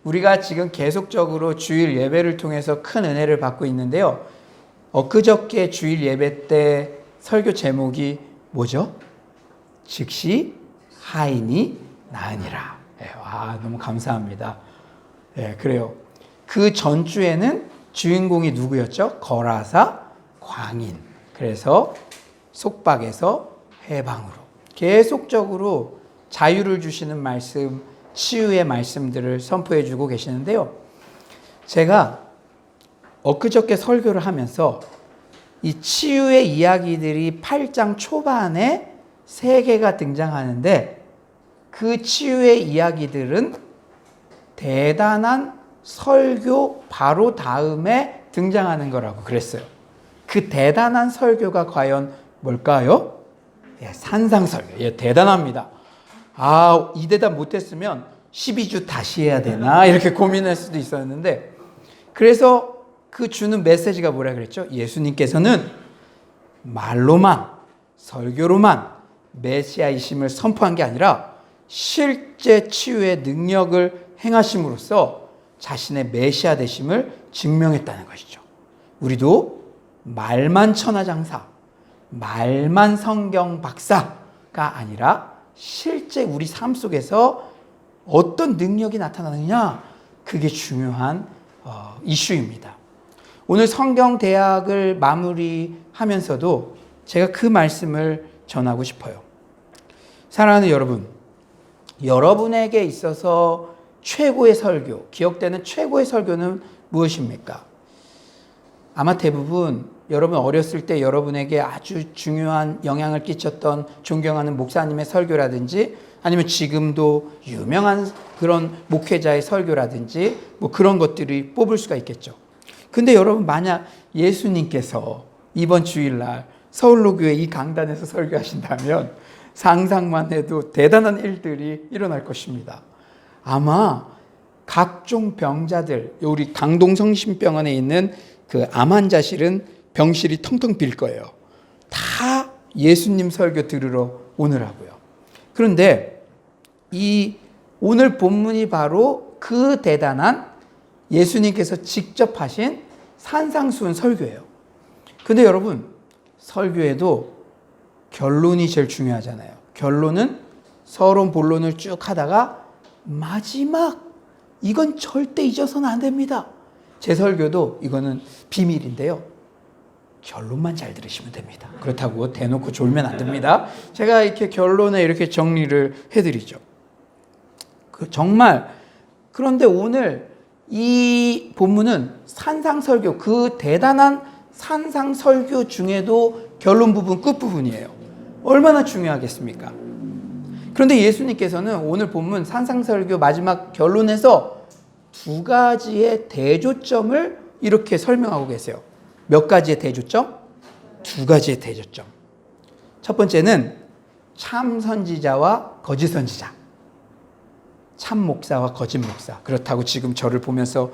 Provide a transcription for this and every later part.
우리가 지금 계속적으로 주일 예배를 통해서 큰 은혜를 받고 있는데요. 엊그저께 주일 예배 때 설교 제목이 뭐죠? 즉시 하인이 나으니라. 너무 감사합니다. 그래요. 그 전주에는 주인공이 누구였죠? 거라사 광인. 그래서 속박에서 해방으로 계속적으로 자유를 주시는 말씀, 치유의 말씀들을 선포해 주고 계시는데요. 제가 엊그저께 설교를 하면서 이 치유의 이야기들이 8장 초반에 3개가 등장하는데 그 치유의 이야기들은 대단한 설교 바로 다음에 등장하는 거라고 그랬어요. 그 대단한 설교가 과연 뭘까요? 산상설교. 대단합니다. 이 대답 못했으면 12주 다시 해야 되나 이렇게 고민할 수도 있었는데, 그래서 그 주는 메시지가 뭐라 그랬죠? 예수님께서는 말로만 설교로만 메시아이심을 선포한 게 아니라 실제 치유의 능력을 행하심으로써 자신의 메시아 되심을 증명했다는 것이죠. 우리도 말만 천하장사, 말만 성경 박사가 아니라 실제 우리 삶 속에서 어떤 능력이 나타나느냐, 그게 중요한 이슈입니다. 오늘 성경대학을 마무리하면서도 제가 그 말씀을 전하고 싶어요. 사랑하는 여러분, 여러분에게 있어서 최고의 설교, 기억되는 최고의 설교는 무엇입니까? 아마 대부분 여러분 어렸을 때 여러분에게 아주 중요한 영향을 끼쳤던 존경하는 목사님의 설교라든지, 아니면 지금도 유명한 그런 목회자의 설교라든지 그런 것들이 뽑을 수가 있겠죠. 근데 여러분, 만약 예수님께서 이번 주일날 서울로교회 이 강단에서 설교하신다면 상상만 해도 대단한 일들이 일어날 것입니다. 아마 각종 병자들, 우리 강동성심병원에 있는 그 암 환자실은 병실이 텅텅 빌 거예요. 다 예수님 설교 들으러 오느라고요. 그런데 이 오늘 본문이 바로 그 대단한 예수님께서 직접 하신 산상수훈 설교예요. 근데 여러분, 설교에도 결론이 제일 중요하잖아요. 결론은 서론 본론을 쭉 하다가 마지막, 이건 절대 잊어서는 안 됩니다. 제 설교도 이거는 비밀인데요. 결론만 잘 들으시면 됩니다. 그렇다고 대놓고 졸면 안 됩니다. 제가 이렇게 결론에 이렇게 정리를 해드리죠. 정말, 그런데 오늘 이 본문은 산상설교, 그 대단한 산상설교 중에도 결론 부분, 끝부분이에요. 얼마나 중요하겠습니까? 그런데 예수님께서는 오늘 본문 산상설교 마지막 결론에서 2가지의 대조점을 이렇게 설명하고 계세요. 몇 가지의 대조점? 2가지의 대조점. 첫 번째는 참 선지자와 거짓 선지자. 참 목사와 거짓 목사. 그렇다고 지금 저를 보면서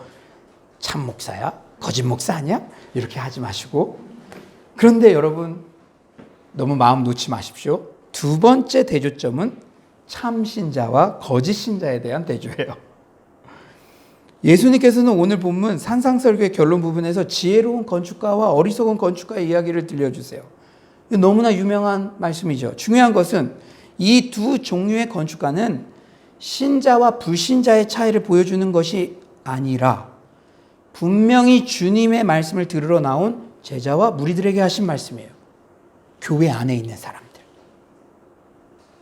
참 목사야? 거짓 목사 아니야? 이렇게 하지 마시고. 그런데 여러분, 너무 마음 놓지 마십시오. 2번째 대조점은 참 신자와 거짓 신자에 대한 대조예요. 예수님께서는 오늘 본문 산상설교의 결론 부분에서 지혜로운 건축가와 어리석은 건축가의 이야기를 들려주세요. 너무나 유명한 말씀이죠. 중요한 것은 이 2 종류의 건축가는 신자와 불신자의 차이를 보여주는 것이 아니라 분명히 주님의 말씀을 들으러 나온 제자와 무리들에게 하신 말씀이에요. 교회 안에 있는 사람들,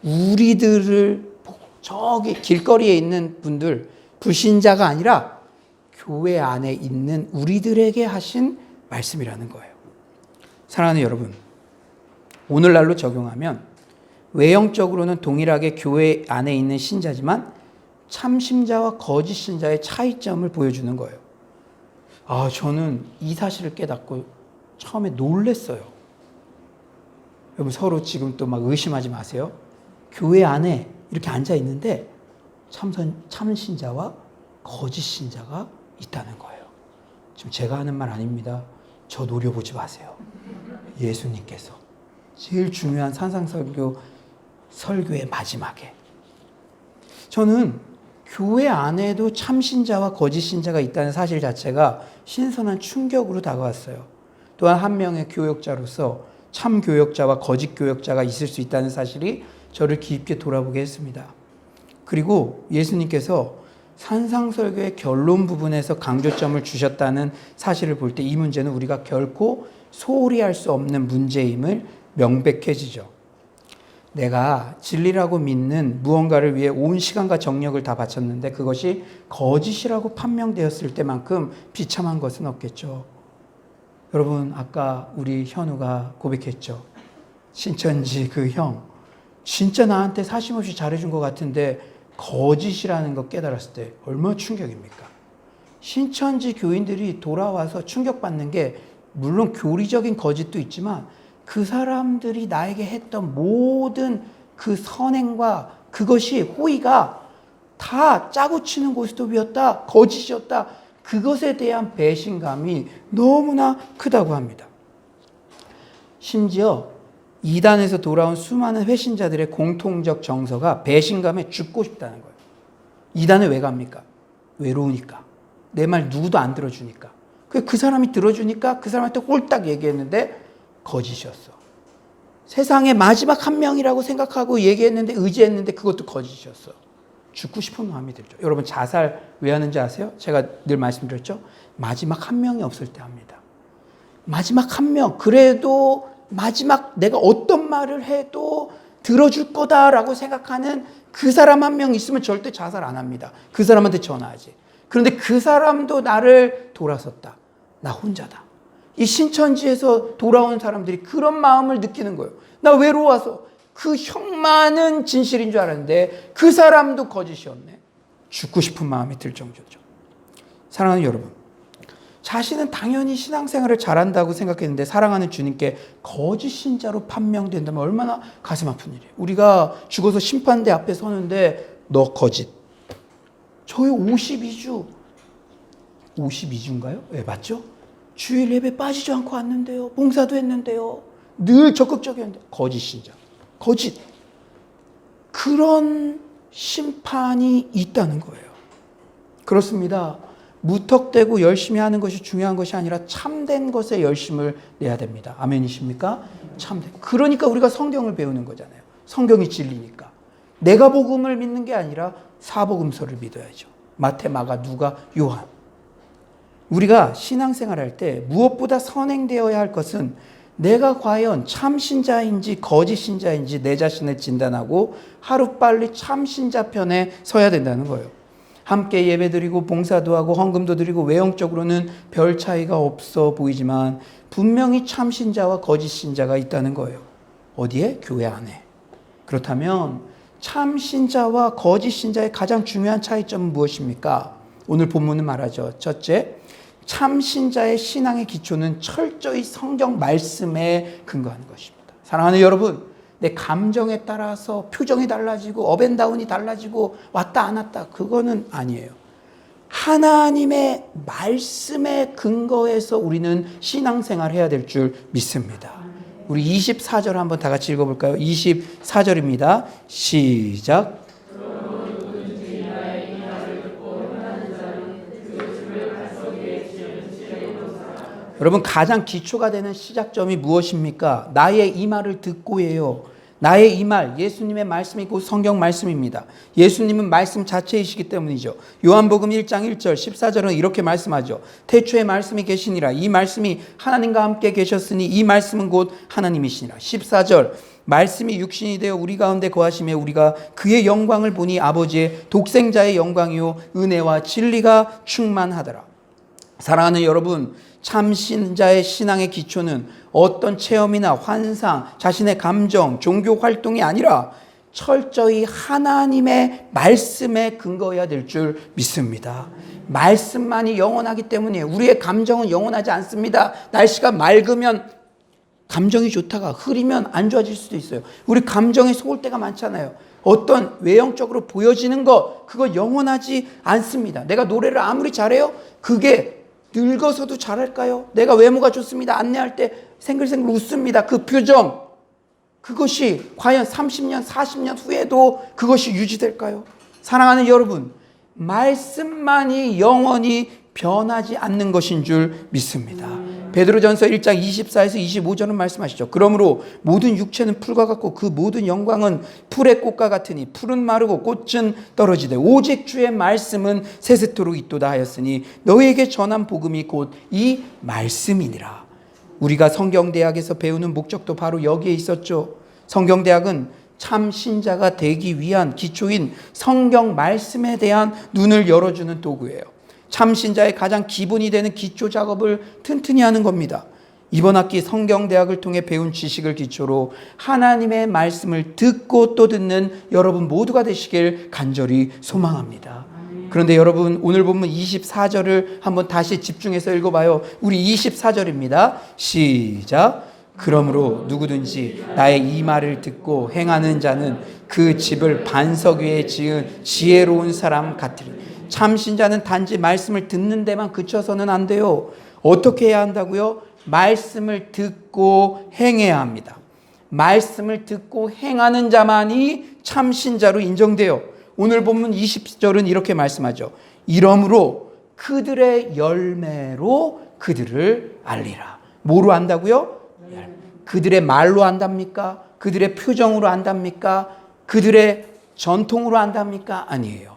우리들을 저기 길거리에 있는 분들, 불신자가 아니라 교회 안에 있는 우리들에게 하신 말씀이라는 거예요. 사랑하는 여러분, 오늘날로 적용하면 외형적으로는 동일하게 교회 안에 있는 신자지만 참신자와 거짓 신자의 차이점을 보여주는 거예요. 저는 이 사실을 깨닫고 처음에 놀랐어요. 여러분, 서로 지금 또 막 의심하지 마세요. 교회 안에 이렇게 앉아 있는데 참신자와 거짓 신자가 있다는 거예요. 지금 제가 하는 말 아닙니다. 저 노려보지 마세요. 예수님께서 제일 중요한 산상설교 설교의 마지막에, 저는 교회 안에도 참신자와 거짓 신자가 있다는 사실 자체가 신선한 충격으로 다가왔어요. 또한 한 명의 교역자로서 참 교역자와 거짓 교역자가 있을 수 있다는 사실이 저를 깊게 돌아보게 했습니다. 그리고 예수님께서 산상설교의 결론 부분에서 강조점을 주셨다는 사실을 볼 때 이 문제는 우리가 결코 소홀히 할 수 없는 문제임을 명백해지죠. 내가 진리라고 믿는 무언가를 위해 온 시간과 정력을 다 바쳤는데 그것이 거짓이라고 판명되었을 때만큼 비참한 것은 없겠죠. 여러분, 아까 우리 현우가 고백했죠. 신천지 그 형, 진짜 나한테 사심없이 잘해준 것 같은데 거짓이라는 거 깨달았을 때 얼마나 충격입니까? 신천지 교인들이 돌아와서 충격받는 게 물론 교리적인 거짓도 있지만 그 사람들이 나에게 했던 모든 그 선행과 그것이 호의가 다 짜고 치는 고스톱이었다, 거짓이었다. 그것에 대한 배신감이 너무나 크다고 합니다. 심지어 이단에서 돌아온 수많은 회신자들의 공통적 정서가 배신감에 죽고 싶다는 거예요. 이단에 왜 갑니까? 외로우니까. 내 말 누구도 안 들어주니까. 그 사람이 들어주니까 그 사람한테 홀딱 얘기했는데 거짓이었어. 세상의 마지막 한 명이라고 생각하고 얘기했는데 의지했는데 그것도 거짓이었어. 죽고 싶은 마음이 들죠. 여러분 자살 왜 하는지 아세요? 제가 늘 말씀드렸죠. 마지막 한 명이 없을 때 합니다. 마지막 한 명. 그래도 마지막 내가 어떤 말을 해도 들어줄 거다라고 생각하는 그 사람 한 명 있으면 절대 자살 안 합니다. 그 사람한테 전화하지. 그런데 그 사람도 나를 돌아섰다. 나 혼자다. 이 신천지에서 돌아온 사람들이 그런 마음을 느끼는 거예요. 나 외로워서 그 형만은 진실인 줄 알았는데 그 사람도 거짓이었네. 죽고 싶은 마음이 들 정도죠. 사랑하는 여러분, 자신은 당연히 신앙생활을 잘한다고 생각했는데 사랑하는 주님께 거짓 신자로 판명된다면 얼마나 가슴 아픈 일이에요. 우리가 죽어서 심판대 앞에 서는데 너 거짓. 저희 52주인가요? 네, 맞죠? 주일 예배 빠지지 않고 왔는데요. 봉사도 했는데요. 늘 적극적이었는데 거짓 신자. 거짓. 그런 심판이 있다는 거예요. 그렇습니다. 무턱대고 열심히 하는 것이 중요한 것이 아니라 참된 것에 열심을 내야 됩니다. 아멘이십니까? 참된. 그러니까 우리가 성경을 배우는 거잖아요. 성경이 진리니까. 내가 복음을 믿는 게 아니라 사복음서를 믿어야죠. 마태, 마가, 누가, 요한. 우리가 신앙생활할 때 무엇보다 선행되어야 할 것은 내가 과연 참신자인지 거짓신자인지 내 자신을 진단하고 하루빨리 참신자 편에 서야 된다는 거예요. 함께 예배드리고 봉사도 하고 헌금도 드리고 외형적으로는 별 차이가 없어 보이지만 분명히 참신자와 거짓신자가 있다는 거예요. 어디에? 교회 안에. 그렇다면 참신자와 거짓신자의 가장 중요한 차이점은 무엇입니까? 오늘 본문은 말하죠. 첫째, 참신자의 신앙의 기초는 철저히 성경 말씀에 근거하는 것입니다. 사랑하는 여러분, 내 감정에 따라서 표정이 달라지고 업앤다운이 달라지고 왔다 안 왔다 그거는 아니에요. 하나님의 말씀에 근거해서 우리는 신앙생활을 해야 될 줄 믿습니다. 우리 24절 한번 다 같이 읽어볼까요? 24절입니다. 시작. 여러분 가장 기초가 되는 시작점이 무엇입니까? 나의 이 말을 듣고예요. 나의 이 말, 예수님의 말씀이 곧 성경 말씀입니다. 예수님은 말씀 자체이시기 때문이죠. 요한복음 1장 1절 14절은 이렇게 말씀하죠. 태초에 말씀이 계시니라. 이 말씀이 하나님과 함께 계셨으니 이 말씀은 곧 하나님이시니라. 14절 말씀이 육신이 되어 우리 가운데 거하시며 우리가 그의 영광을 보니 아버지의 독생자의 영광이요 은혜와 진리가 충만하더라. 사랑하는 여러분, 참신자의 신앙의 기초는 어떤 체험이나 환상, 자신의 감정, 종교 활동이 아니라 철저히 하나님의 말씀에 근거해야 될 줄 믿습니다. 말씀만이 영원하기 때문에 우리의 감정은 영원하지 않습니다. 날씨가 맑으면 감정이 좋다가 흐리면 안 좋아질 수도 있어요. 우리 감정에 속을 때가 많잖아요. 어떤 외형적으로 보여지는 것, 그거 영원하지 않습니다. 내가 노래를 아무리 잘해요, 그게 늙어서도 잘할까요? 내가 외모가 좋습니다. 안내할 때 생글생글 웃습니다. 그 표정, 그것이 과연 30년, 40년 후에도 그것이 유지될까요? 사랑하는 여러분, 말씀만이 영원히 변하지 않는 것인 줄 믿습니다. 베드로전서 1장 24에서 25절은 말씀하시죠. 그러므로 모든 육체는 풀과 같고 그 모든 영광은 풀의 꽃과 같으니 풀은 마르고 꽃은 떨어지되 오직 주의 말씀은 세세토록 있도다 하였으니 너희에게 전한 복음이 곧 이 말씀이니라. 우리가 성경대학에서 배우는 목적도 바로 여기에 있었죠. 성경대학은 참 신자가 되기 위한 기초인 성경 말씀에 대한 눈을 열어주는 도구예요. 참 신자의 가장 기본이 되는 기초 작업을 튼튼히 하는 겁니다. 이번 학기 성경대학을 통해 배운 지식을 기초로 하나님의 말씀을 듣고 또 듣는 여러분 모두가 되시길 간절히 소망합니다. 그런데 여러분, 오늘 본문 24절을 한번 다시 집중해서 읽어봐요. 우리 24절입니다. 시작. 그러므로 누구든지 나의 이 말을 듣고 행하는 자는 그 집을 반석 위에 지은 지혜로운 사람 같으리. 참 신자는 단지 말씀을 듣는 데만 그쳐서는 안 돼요. 어떻게 해야 한다고요? 말씀을 듣고 행해야 합니다. 말씀을 듣고 행하는 자만이 참 신자로 인정돼요. 오늘 본문 20절은 이렇게 말씀하죠. 이러므로 그들의 열매로 그들을 알리라. 뭐로 안다고요? 그들의 말로 안답니까? 그들의 표정으로 안답니까? 그들의 전통으로 안답니까? 아니에요.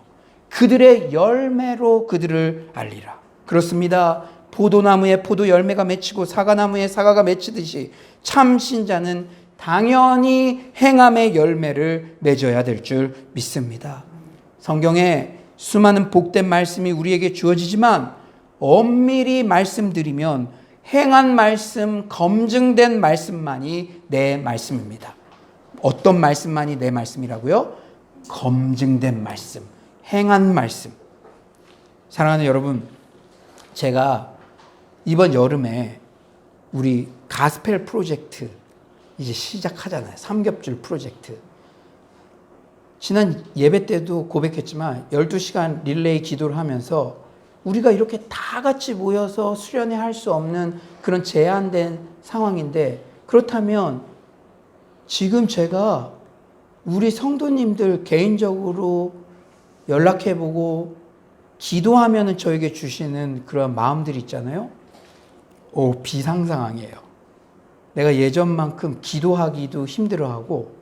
그들의 열매로 그들을 알리라. 그렇습니다. 포도나무에 포도 열매가 맺히고 사과나무에 사과가 맺히듯이 참 신자는 당연히 행함의 열매를 맺어야 될 줄 믿습니다. 성경에 수많은 복된 말씀이 우리에게 주어지지만 엄밀히 말씀드리면 행한 말씀, 검증된 말씀만이 내 말씀입니다. 어떤 말씀만이 내 말씀이라고요? 검증된 말씀, 행한 말씀. 사랑하는 여러분, 제가 이번 여름에 우리 가스펠 프로젝트 이제 시작하잖아요. 삼겹줄 프로젝트. 지난 예배 때도 고백했지만 12시간 릴레이 기도를 하면서 우리가 이렇게 다 같이 모여서 수련회 할 수 없는 그런 제한된 상황인데, 그렇다면 지금 제가 우리 성도님들 개인적으로 연락해보고 기도하면은 저에게 주시는 그런 마음들이 있잖아요. 비상상황이에요. 내가 예전만큼 기도하기도 힘들어하고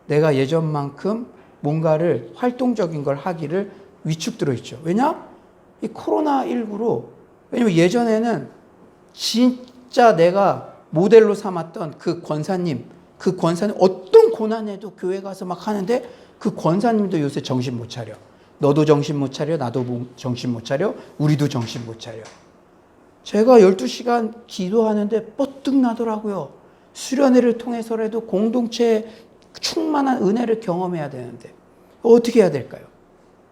내가 예전만큼 뭔가를 활동적인 걸 하기를 위축들어 있죠. 왜냐? 이 코로나19로, 왜냐면 예전에는 진짜 내가 모델로 삼았던 그 권사님 어떤 고난에도 교회 가서 막 하는데 그 권사님도 요새 정신 못 차려. 너도 정신 못 차려, 나도 정신 못 차려, 우리도 정신 못 차려. 제가 12시간 기도하는데 뻗뜩 나더라고요. 수련회를 통해서라도 공동체에 충만한 은혜를 경험해야 되는데 어떻게 해야 될까요?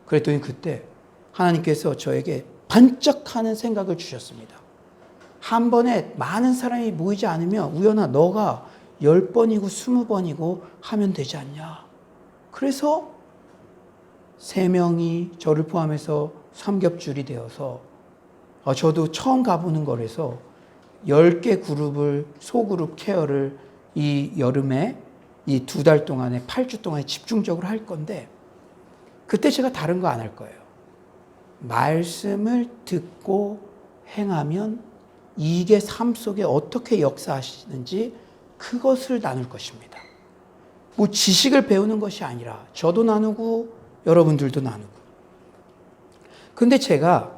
그랬더니 그때 하나님께서 저에게 반짝하는 생각을 주셨습니다. 한 번에 많은 사람이 모이지 않으면 우연아 너가 10번이고 20번이고 하면 되지 않냐. 그래서 3명이 저를 포함해서 삼겹줄이 되어서 저도 처음 가보는 거라서 10개 그룹을 소그룹 케어를 이 여름에 이 2달 동안에 8주 동안에 집중적으로 할 건데, 그때 제가 다른 거 안 할 거예요. 말씀을 듣고 행하면 이게 삶 속에 어떻게 역사하시는지 그것을 나눌 것입니다. 뭐 지식을 배우는 것이 아니라 저도 나누고 여러분들도 나누고. 근데 제가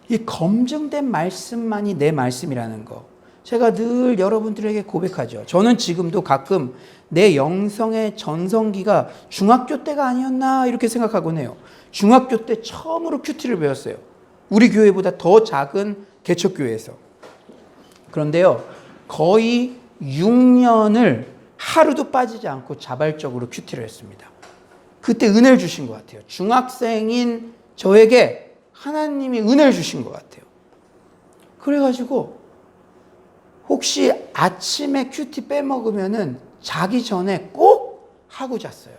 이 검증된 말씀만이 내 말씀이라는 거, 제가 늘 여러분들에게 고백하죠. 저는 지금도 가끔 내 영성의 전성기가 중학교 때가 아니었나 이렇게 생각하곤 해요. 중학교 때 처음으로 큐티를 배웠어요. 우리 교회보다 더 작은 개척교회에서. 그런데요, 거의 6년을 하루도 빠지지 않고 자발적으로 큐티를 했습니다. 그때 은혜를 주신 것 같아요. 중학생인 저에게 하나님이 은혜를 주신 것 같아요. 그래가지고 혹시 아침에 큐티 빼먹으면은 자기 전에 꼭 하고 잤어요.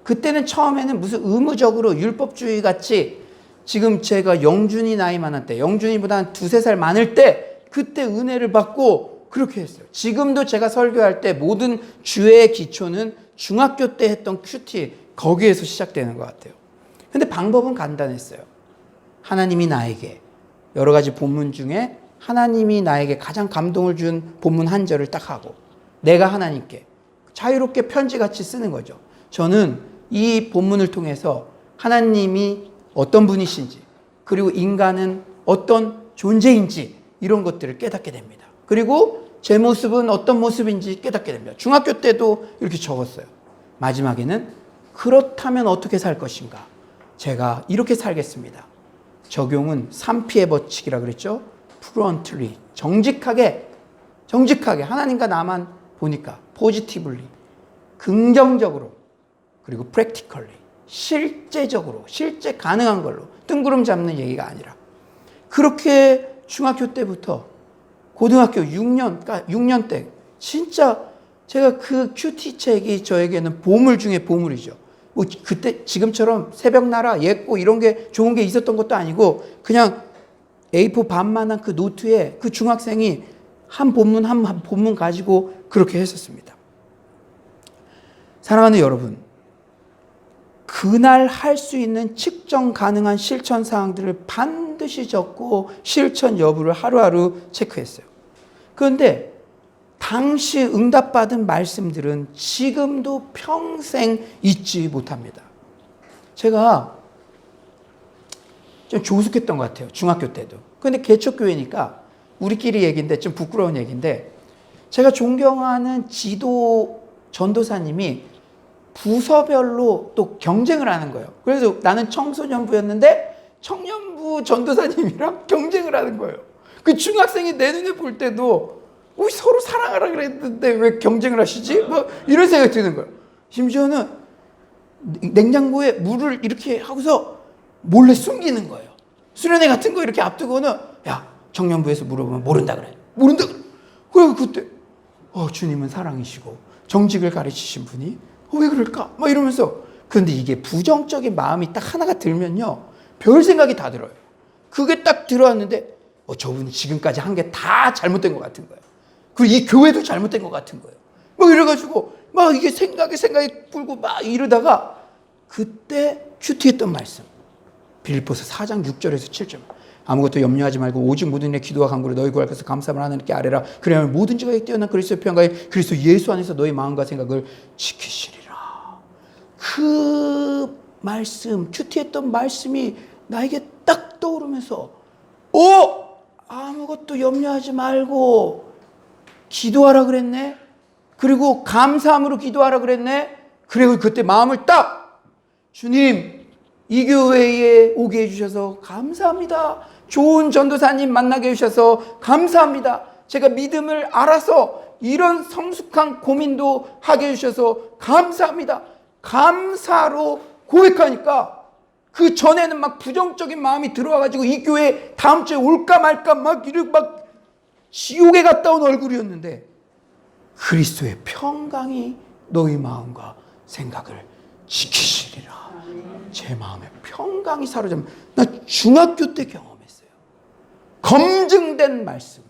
그때는 처음에는 무슨 의무적으로 율법주의 같이, 지금 제가 영준이 나이 많을 때, 영준이보다 한 2-3살 많을 때 그때 은혜를 받고 그렇게 했어요. 지금도 제가 설교할 때 모든 주의 기초는 중학교 때 했던 큐티, 거기에서 시작되는 것 같아요. 근데 방법은 간단했어요. 하나님이 나에게 여러 가지 본문 중에 하나님이 나에게 가장 감동을 준 본문 한 절을 딱 하고 내가 하나님께 자유롭게 편지같이 쓰는 거죠. 저는 이 본문을 통해서 하나님이 어떤 분이신지 그리고 인간은 어떤 존재인지 이런 것들을 깨닫게 됩니다. 그리고 제 모습은 어떤 모습인지 깨닫게 됩니다. 중학교 때도 이렇게 적었어요. 마지막에는 그렇다면 어떻게 살 것인가? 제가 이렇게 살겠습니다. 적용은 3P의 법칙이라 그랬죠. 프론트리, 정직하게 하나님과 나만 보니까 포지티블리, 긍정적으로, 그리고 프랙티컬리, 실제적으로, 실제 가능한 걸로 뜬구름 잡는 얘기가 아니라 그렇게 중학교 때부터 고등학교 6년 때 진짜 제가 그 큐티 책이 저에게는 보물 중에 보물이죠. 뭐 그때 지금처럼 새벽나라 예고 이런 게 좋은 게 있었던 것도 아니고 그냥 A4 반만한 그 노트에 그 중학생이 한 본문 가지고 그렇게 했었습니다. 사랑하는 여러분, 그날 할 수 있는 측정 가능한 실천 사항들을 반드시 적고 실천 여부를 하루하루 체크했어요. 그런데 당시 응답받은 말씀들은 지금도 평생 잊지 못합니다. 제가 좀 조숙했던 것 같아요. 중학교 때도. 그런데 개척교회니까 우리끼리 얘기인데 좀 부끄러운 얘기인데 제가 존경하는 지도 전도사님이 부서별로 또 경쟁을 하는 거예요. 그래서 나는 청소년부였는데 청년부 전도사님이랑 경쟁을 하는 거예요. 그 중학생이 내 눈에 볼 때도 우리 서로 사랑하라 그랬는데 왜 경쟁을 하시지? 뭐 이런 생각이 드는 거예요. 심지어는 냉장고에 물을 이렇게 하고서 몰래 숨기는 거예요. 수련회 같은 거 이렇게 앞두고는 야 청년부에서 물어보면 모른다 그래. 그래서 그때 주님은 사랑이시고 정직을 가르치신 분이 왜 그럴까? 막 이러면서 그런데 이게 부정적인 마음이 딱 하나가 들면요 별 생각이 다 들어요. 그게 딱 들어왔는데 저분이 지금까지 한 게 다 잘못된 것 같은 거예요. 그리고 이 교회도 잘못된 것 같은 거예요. 막 이래가지고 막 이게 생각이 불고 막 이러다가 그때 큐티했던 말씀 빌립보서 4장 6절에서 7절 아무것도 염려하지 말고 오직 모든 일에 기도와 간구로 너희 구할 것을 감사함을 하나님께 아뢰라. 그래야만 모든 지가 뛰어난 그리스도의 평강에 그리스도 예수 안에서 너희 마음과 생각을 지키시리라. 그 말씀 큐티했던 말씀이 나에게 딱 떠오르면서 아무것도 염려하지 말고 기도하라 그랬네. 그리고 감사함으로 기도하라 그랬네. 그리고 그때 마음을 딱 주님 이 교회에 오게 해주셔서 감사합니다. 좋은 전도사님 만나게 해주셔서 감사합니다. 제가 믿음을 알아서 이런 성숙한 고민도 하게 해주셔서 감사합니다. 감사로 고백하니까 그 전에는 막 부정적인 마음이 들어와가지고 이 교회 다음 주에 올까 말까 막 지옥에 갔다 온 얼굴이었는데 그리스도의 평강이 너희 마음과 생각을 지키시리라. 제 마음에 평강이 사로잡힌 나 중학교 때 경험했어요. 검증된 말씀,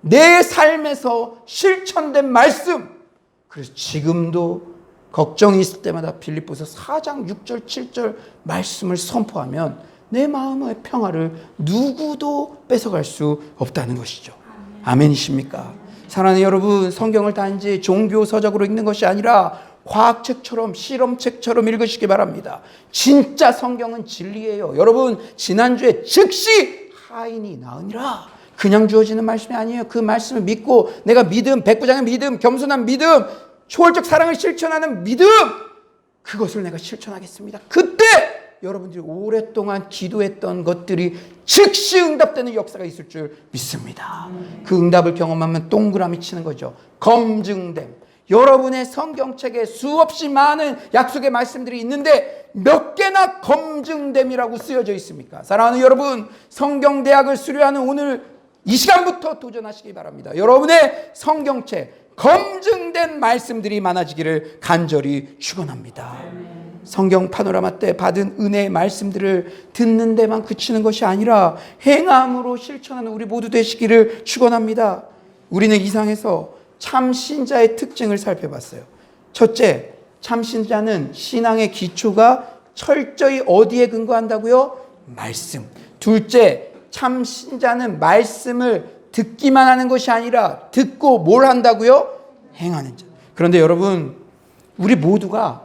내 삶에서 실천된 말씀. 그래서 지금도 걱정이 있을 때마다 빌립보서 4장 6절 7절 말씀을 선포하면 내 마음의 평화를 누구도 뺏어갈 수 없다는 것이죠. 아멘이십니까? 사랑하는 여러분, 성경을 단지 종교 서적으로 읽는 것이 아니라 과학책처럼 실험책처럼 읽으시기 바랍니다. 진짜 성경은 진리예요. 여러분 지난주에 즉시 하인이 나으니라 그냥 주어지는 말씀이 아니에요. 그 말씀을 믿고 내가 믿음, 백부장의 믿음, 겸손한 믿음, 초월적 사랑을 실천하는 믿음 그것을 내가 실천하겠습니다. 그때 여러분들이 오랫동안 기도했던 것들이 즉시 응답되는 역사가 있을 줄 믿습니다. 그 응답을 경험하면 동그라미 치는 거죠. 검증됨. 여러분의 성경책에 수없이 많은 약속의 말씀들이 있는데 몇 개나 검증됨이라고 쓰여져 있습니까? 사랑하는 여러분, 성경대학을 수료하는 오늘 이 시간부터 도전하시기 바랍니다. 여러분의 성경책 검증된 말씀들이 많아지기를 간절히 축원합니다. 성경 파노라마 때 받은 은혜의 말씀들을 듣는 데만 그치는 것이 아니라 행함으로 실천하는 우리 모두 되시기를 축원합니다. 우리는 이상에서 참 신자의 특징을 살펴봤어요. 첫째, 참 신자는 신앙의 기초가 철저히 어디에 근거한다고요? 말씀. 둘째, 참 신자는 말씀을 듣기만 하는 것이 아니라 듣고 뭘 한다고요? 행하는 자. 그런데 여러분, 우리 모두가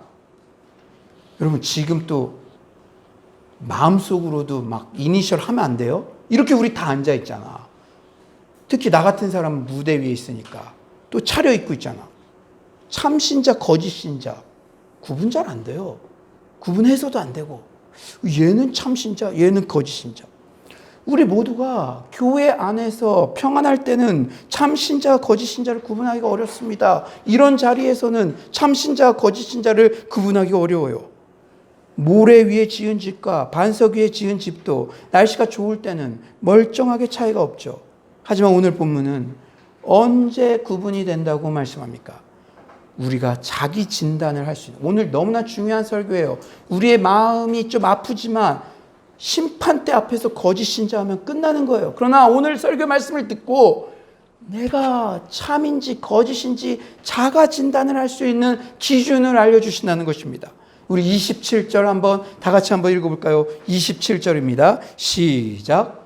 여러분 지금 또 마음속으로도 막 이니셜 하면 안 돼요? 이렇게 우리 다 앉아 있잖아. 특히 나 같은 사람은 무대 위에 있으니까 또 차려입고 있잖아. 참 신자, 거짓 신자 구분 잘 안 돼요. 구분해서도 안 되고, 얘는 참 신자, 얘는 거짓 신자. 우리 모두가 교회 안에서 평안할 때는 참 신자, 거짓 신자를 구분하기가 어렵습니다. 이런 자리에서는 참 신자, 거짓 신자를 구분하기가 어려워요. 모래 위에 지은 집과 반석 위에 지은 집도 날씨가 좋을 때는 멀쩡하게 차이가 없죠. 하지만 오늘 본문은 언제 구분이 된다고 말씀합니까? 우리가 자기 진단을 할 수 있는, 오늘 너무나 중요한 설교예요. 우리의 마음이 좀 아프지만 심판대 앞에서 거짓 신자하면 끝나는 거예요. 그러나 오늘 설교 말씀을 듣고 내가 참인지 거짓인지 자가 진단을 할 수 있는 기준을 알려주신다는 것입니다. 우리 27절 한번 다 같이 한번 읽어볼까요? 27절입니다. 시작.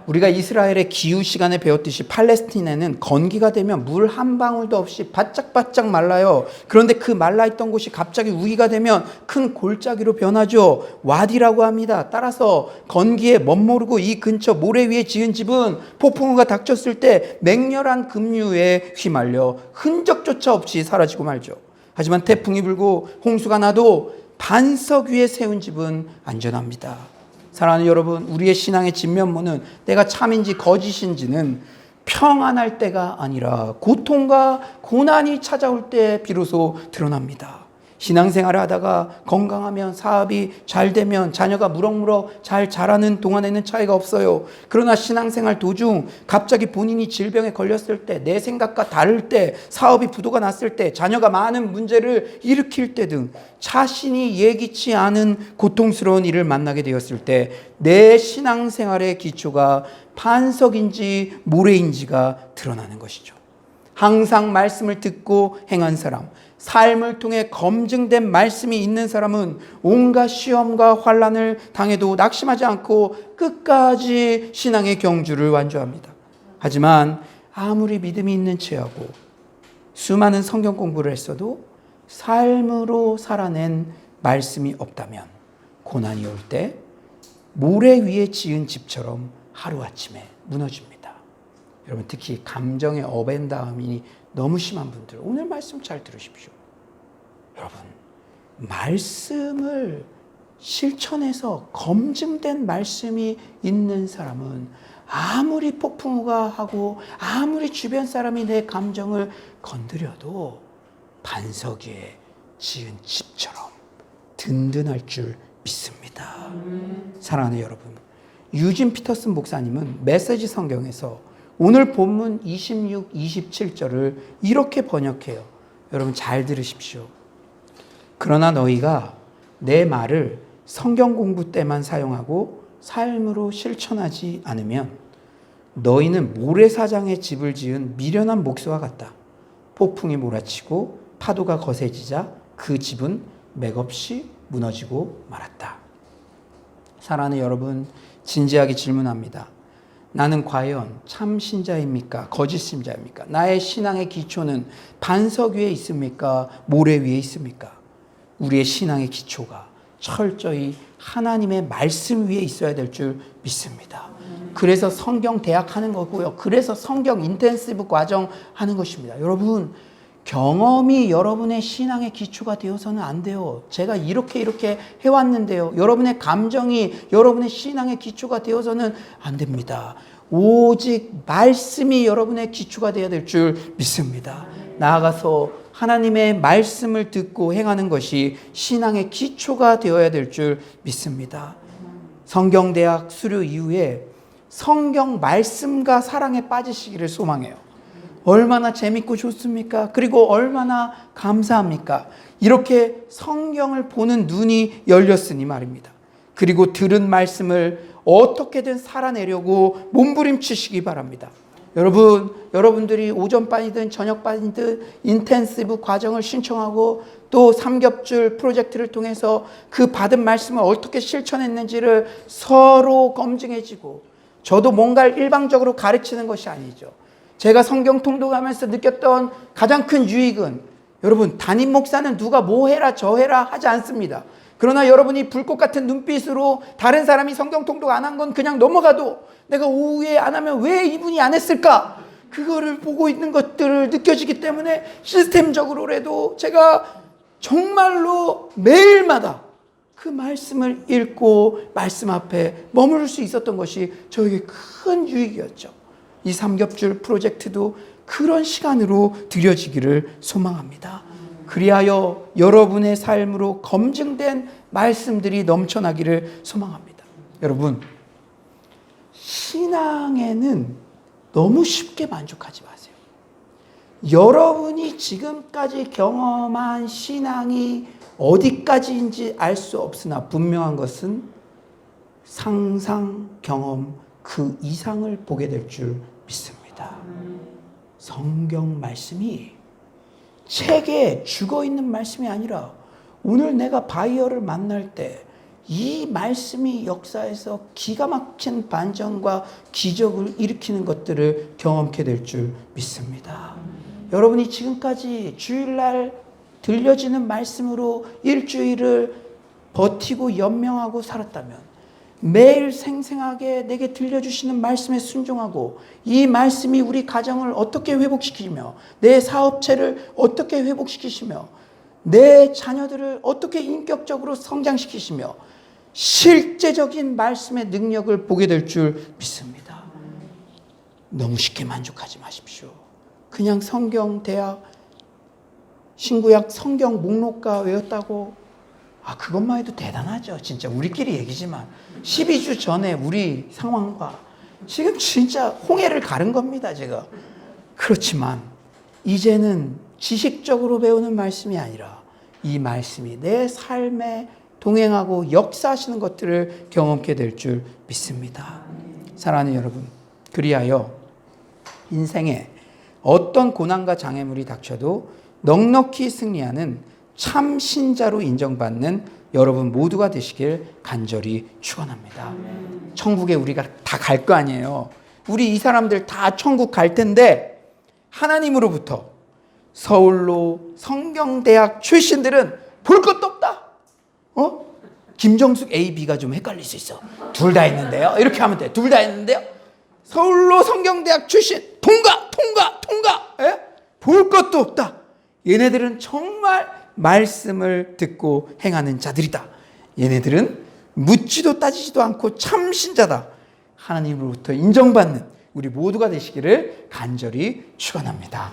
우리가 이스라엘의 기후 시간에 배웠듯이 팔레스틴에는 건기가 되면 물 한 방울도 없이 바짝바짝 말라요. 그런데 그 말라있던 곳이 갑자기 우기가 되면 큰 골짜기로 변하죠. 와디라고 합니다. 따라서 건기에 멋모르고 이 근처 모래 위에 지은 집은 폭풍우가 닥쳤을 때 맹렬한 급류에 휘말려 흔적조차 없이 사라지고 말죠. 하지만 태풍이 불고 홍수가 나도 반석 위에 세운 집은 안전합니다. 사랑하는 여러분, 우리의 신앙의 진면모는 내가 참인지 거짓인지는 평안할 때가 아니라 고통과 고난이 찾아올 때 비로소 드러납니다. 신앙생활을 하다가 건강하면, 사업이 잘 되면, 자녀가 무럭무럭 잘 자라는 동안에는 차이가 없어요. 그러나 신앙생활 도중 갑자기 본인이 질병에 걸렸을 때, 내 생각과 다를 때, 사업이 부도가 났을 때, 자녀가 많은 문제를 일으킬 때 등 자신이 예기치 않은 고통스러운 일을 만나게 되었을 때 내 신앙생활의 기초가 반석인지 모래인지가 드러나는 것이죠. 항상 말씀을 듣고 행한 사람, 삶을 통해 검증된 말씀이 있는 사람은 온갖 시험과 환난을 당해도 낙심하지 않고 끝까지 신앙의 경주를 완주합니다. 하지만 아무리 믿음이 있는 체하고 수많은 성경 공부를 했어도 삶으로 살아낸 말씀이 없다면 고난이 올 때 모래 위에 지은 집처럼 하루아침에 무너집니다. 여러분, 특히 감정의 업앤다운이 너무 심한 분들, 오늘 말씀 잘 들으십시오. 여러분, 말씀을 실천해서 검증된 말씀이 있는 사람은 아무리 폭풍우가 하고 아무리 주변 사람이 내 감정을 건드려도 반석 위에 지은 집처럼 든든할 줄 믿습니다. 사랑하는 여러분, 유진 피터슨 목사님은 메시지 성경에서 오늘 본문 26, 27절을 이렇게 번역해요. 여러분 잘 들으십시오. 그러나 너희가 내 말을 성경 공부 때만 사용하고 삶으로 실천하지 않으면 너희는 모래사장에 집을 지은 미련한 목수와 같다. 폭풍이 몰아치고 파도가 거세지자 그 집은 맥없이 무너지고 말았다. 사랑하는 여러분, 진지하게 질문합니다. 나는 과연 참 신자입니까? 거짓 신자입니까? 나의 신앙의 기초는 반석 위에 있습니까? 모래 위에 있습니까? 우리의 신앙의 기초가 철저히 하나님의 말씀 위에 있어야 될 줄 믿습니다. 그래서 성경 대학 하는 거고요. 그래서 성경 인텐시브 과정 하는 것입니다. 여러분, 경험이 여러분의 신앙의 기초가 되어서는 안 돼요. 제가 이렇게 해왔는데요. 여러분의 감정이 여러분의 신앙의 기초가 되어서는 안 됩니다. 오직 말씀이 여러분의 기초가 되어야 될 줄 믿습니다. 나아가서 하나님의 말씀을 듣고 행하는 것이 신앙의 기초가 되어야 될 줄 믿습니다. 성경대학 수료 이후에 성경 말씀과 사랑에 빠지시기를 소망해요. 얼마나 재밌고 좋습니까? 그리고 얼마나 감사합니까? 이렇게 성경을 보는 눈이 열렸으니 말입니다. 그리고 들은 말씀을 어떻게든 살아내려고 몸부림치시기 바랍니다. 여러분들이 오전반이든 저녁반이든 인텐시브 과정을 신청하고 또 삼겹줄 프로젝트를 통해서 그 받은 말씀을 어떻게 실천했는지를 서로 검증해지고, 저도 뭔가를 일방적으로 가르치는 것이 아니죠. 제가 성경 통독하면서 느꼈던 가장 큰 유익은, 여러분, 담임 목사는 누가 뭐 해라 저 해라 하지 않습니다. 그러나 여러분이 불꽃 같은 눈빛으로 다른 사람이 성경 통독 안 한 건 그냥 넘어가도 내가 오후에 안 하면 왜 이분이 안 했을까? 그거를 보고 있는 것들을 느껴지기 때문에 시스템적으로라도 제가 정말로 매일마다 그 말씀을 읽고 말씀 앞에 머무를 수 있었던 것이 저에게 큰 유익이었죠. 이 삼겹줄 프로젝트도 그런 시간으로 드려지기를 소망합니다. 그리하여 여러분의 삶으로 검증된 말씀들이 넘쳐나기를 소망합니다. 여러분, 신앙에는 너무 쉽게 만족하지 마세요. 여러분이 지금까지 경험한 신앙이 어디까지인지 알 수 없으나 분명한 것은 상상, 경험 그 이상을 보게 될 줄 믿습니다. 성경 말씀이 책에 죽어있는 말씀이 아니라 오늘 내가 바이어를 만날 때 이 말씀이 역사에서 기가 막힌 반전과 기적을 일으키는 것들을 경험케 될 줄 믿습니다. 여러분이 지금까지 주일날 들려지는 말씀으로 일주일을 버티고 연명하고 살았다면, 매일 생생하게 내게 들려주시는 말씀에 순종하고 이 말씀이 우리 가정을 어떻게 회복시키며 내 사업체를 어떻게 회복시키시며 내 자녀들을 어떻게 인격적으로 성장시키시며 실제적인 말씀의 능력을 보게 될 줄 믿습니다. 너무 쉽게 만족하지 마십시오. 그냥 성경 대학 신구약 성경 목록가 외웠다고 그것만 해도 대단하죠. 진짜 우리끼리 얘기지만 12주 전에 우리 상황과 지금 진짜 홍해를 가른 겁니다, 제가. 그렇지만 이제는 지식적으로 배우는 말씀이 아니라 이 말씀이 내 삶에 동행하고 역사하시는 것들을 경험케 될 줄 믿습니다. 사랑하는 여러분, 그리하여 인생에 어떤 고난과 장애물이 닥쳐도 넉넉히 승리하는 참 신자로 인정받는 여러분 모두가 되시길 간절히 축원합니다. 천국에 우리가 다 갈 거 아니에요. 우리 이 사람들 다 천국 갈 텐데 하나님으로부터 서울로 성경대학 출신들은 볼 것도 없다. 김정숙 A, B가 좀 헷갈릴 수 있어. 둘 다 있는데요. 이렇게 하면 돼. 둘 다 있는데요. 서울로 성경대학 출신 통과. 예? 볼 것도 없다. 얘네들은 정말 말씀을 듣고 행하는 자들이다. 얘네들은 묻지도 따지지도 않고 참신자다. 하나님으로부터 인정받는 우리 모두가 되시기를 간절히 축원합니다.